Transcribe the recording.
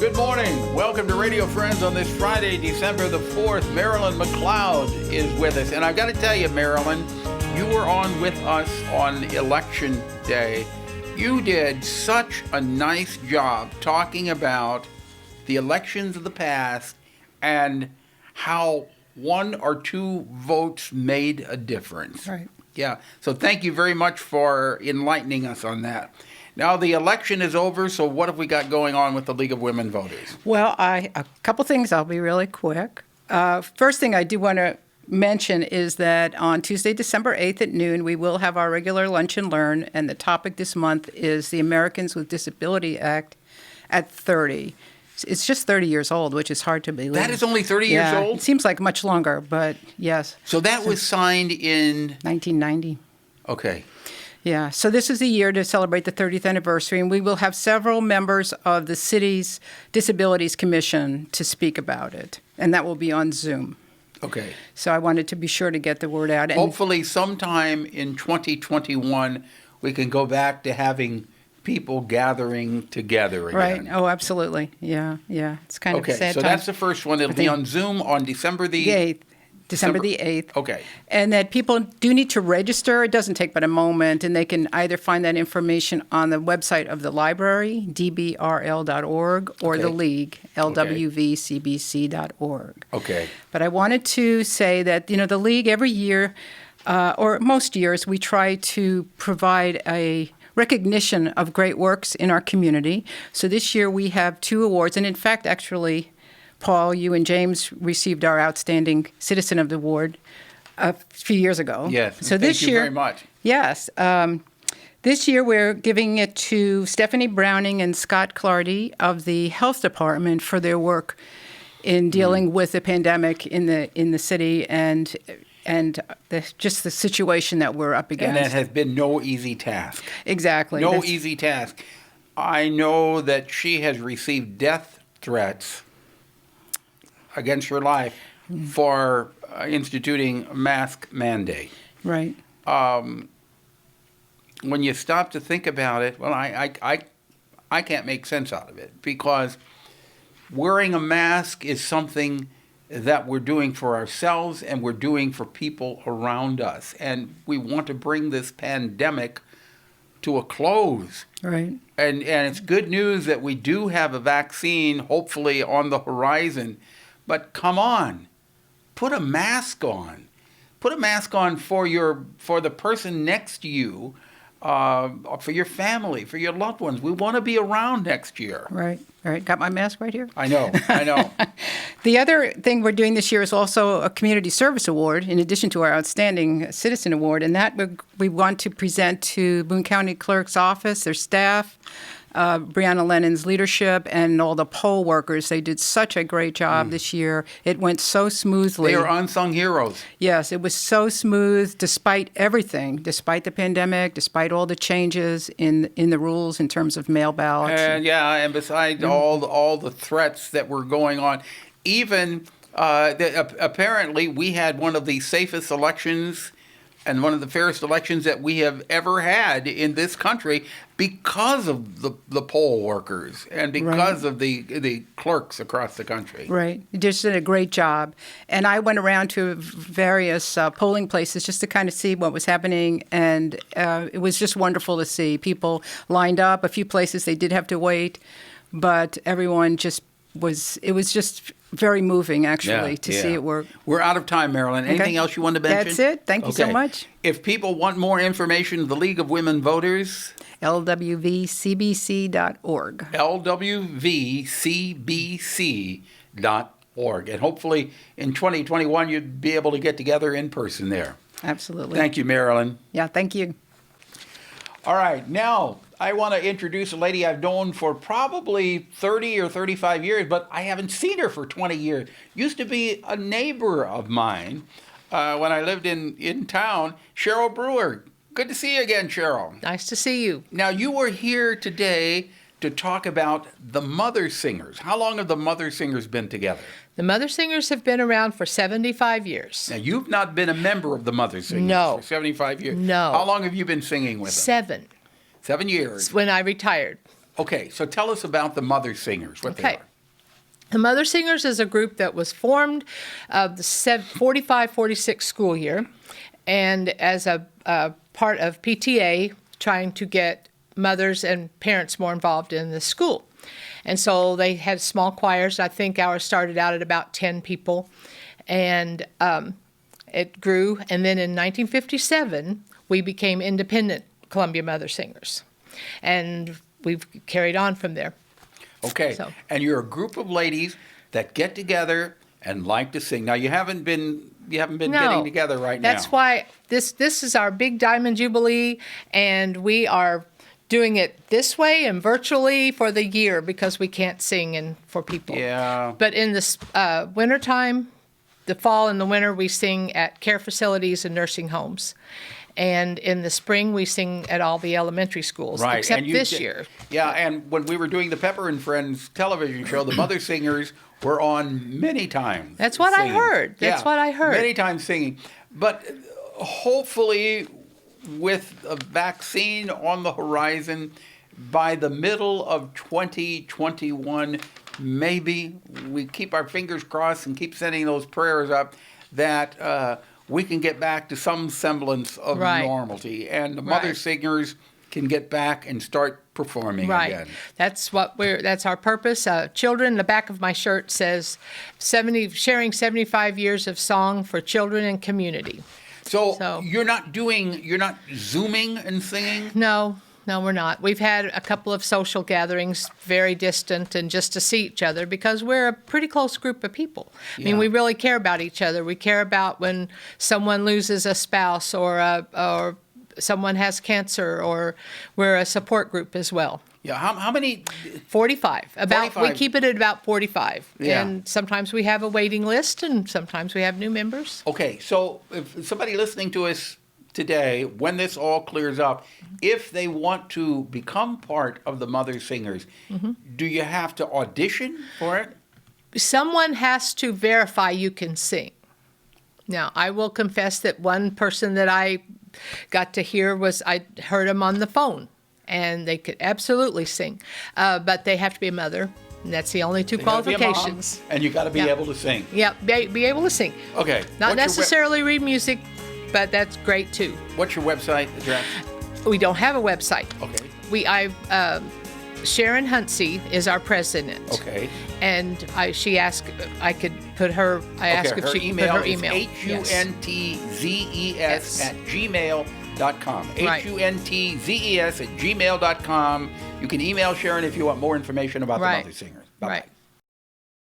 Good morning. Welcome to Radio Friends on this Friday, December the 4th. MARILYN McLEOD is with us. And I've got to tell you, MARILYN, you were on with us on Election Day. You did such a nice job talking about the elections of the past and how one or two votes made a difference. Right. Yeah. So thank you very much for enlightening us on that. Now, the election is over, so what have we got going on with the League of Women Voters? Well, a couple things. I'll be really quick. First thing I do want to mention is that on Tuesday, December 8th at noon, we will have our regular Lunch and Learn, and the topic this month is the Americans with Disability Act at 30. It's just 30 years old, which is hard to believe. That is only 30 years old? It seems like much longer, but yes. So that was signed in? 1990. Okay. Yeah, so this is a year to celebrate the 30th anniversary, and we will have several members of the city's Disabilities Commission to speak about it, and that will be on Zoom. Okay. So I wanted to be sure to get the word out. And hopefully sometime in 2021, we can go back to having people gathering together again. Right. Oh, absolutely. Yeah. It's kind of a sad so time. that's the first one. It'll be on Zoom on December the 8th. December the 8th. Okay. And that people do need to register. It doesn't take but a moment, and they can either find that information on the website of the library, dbrl.org, or the league, lwvcbc.org. Okay. But I wanted to say that, the league every year, or most years, we try to provide a recognition of great works in our community. So this year we have 2 awards, and in fact, actually, Paul, you and James received our Outstanding Citizen of the Award a few years ago. Yes, so thank you very much. Yes. This year we're giving it to Stephanie Browning and Scott Clardy of the Health Department for their work in dealing with the pandemic in the city and just the situation that we're up against. And that has been no easy task. Exactly. No easy task. I know that she has received death threats against her life for instituting a mask mandate. Right. When you stop to think about it, well, I can't make sense out of it, because wearing a mask is something that we're doing for ourselves and we're doing for people around us. And we want to bring this pandemic to a close. Right. And it's good news that we do have a vaccine, hopefully on the horizon. But come on, put a mask on. Put a mask on for the person next to you, for your family, for your loved ones. We want to be around next year. Right. Got my mask right here. I know. The other thing we're doing this year is also a Community Service Award, in addition to our Outstanding Citizen Award, and that we want to present to Boone County Clerk's Office, their staff, Brianna Lennon's leadership, and all the poll workers. They did such a great job this year. It went so smoothly. They are unsung heroes. Yes, it was so smooth despite everything, despite the pandemic, despite all the changes in the rules in terms of mail ballots. And besides all the threats that were going on, even apparently we had one of the safest elections and one of the fairest elections that we have ever had in this country because of the poll workers and because of the clerks across the country. Right. You just did a great job. And I went around to various polling places just to kind of see what was happening, and it was just wonderful to see people lined up. A few places they did have to wait, but everyone it was just very moving, actually, to see it work. We're out of time, MARILYN. Anything else you want to mention? That's it. Thank you so much. If people want more information, the League of Women Voters, lwvcbc.org. lwvcbc.org. And hopefully in 2021 you'd be able to get together in person there. Absolutely. Thank you, MARILYN. Yeah, thank you. All right, now I want to introduce a lady I've known for probably 30 or 35 years, but I haven't seen her for 20 years. Used to be a neighbor of mine when I lived in town. Cheryl Brewer. Good to see you again, Cheryl. Nice to see you. Now, you were here today to talk about the Mothersingers. How long have the Mothersingers been together? The Mothersingers have been around for 75 years. Now, you've not been a member of the Mothersingers for 75 years. No. How long have you been singing with them? 7. 7 years. It's when I retired. Okay, so tell us about the Mothersingers, what they are. The Mothersingers is a group that was formed of the 45-46 school year, and as a part of PTA, trying to get mothers and parents more involved in the school. And so they had small choirs. I think ours started out at about 10 people, and it grew. And then in 1957, we became independent Columbia Mothersingers, and we've carried on from there. Okay. So. And you're a group of ladies that get together and like to sing. Now you haven't been getting together right now. That's why this is our big Diamond Jubilee, and we are doing it this way and virtually for the year because we can't sing for people. Yeah. But in the wintertime, the fall and the winter, we sing at care facilities and nursing homes. And in the spring, we sing at all the elementary schools, Right. except And this year. Yeah, and when we were doing the Pepper and Friends television show, the Mothersingers were on many times. That's what singing. I heard. That's what I heard. Many times singing. But hopefully, with a vaccine on the horizon, by the middle of 2021, maybe we keep our fingers crossed and keep sending those prayers up that we can get back to some semblance of normality, and the Mothersingers can get back and start performing again. That's our purpose. Children, the back of my shirt says sharing 75 years of song for children and community. So you're not Zooming and singing? No, we're not. We've had a couple of social gatherings, very distant, and just to see each other because we're a pretty close group of people. I mean, we really care about each other. We care about when someone loses a spouse or someone has cancer, or we're a support group as well. Yeah, how many? 45. 45. We keep it at about 45. Yeah. And sometimes we have a waiting list, and sometimes we have new members. Okay, so if somebody listening to us today, when this all clears up, if they want to become part of the Mothersingers, do you have to audition for it? Someone has to verify you can sing. Now, I will confess that one person that I got to hear I heard them on the phone, and they could absolutely sing, but they have to be a mother, and that's the only two qualifications. And you got to be able to sing. Yeah, be able to sing. Okay. Not necessarily read music, but that's great too. What's your website address? We don't have a website. Okay. Sharon Huntsey is our president. Okay. And she asked I could put her. I asked if she could put her email. HUNTZES at gmail.com. HUNTZES at gmail.com. You can email Sharon if you want more information about the Mothersingers. Bye-bye. Right.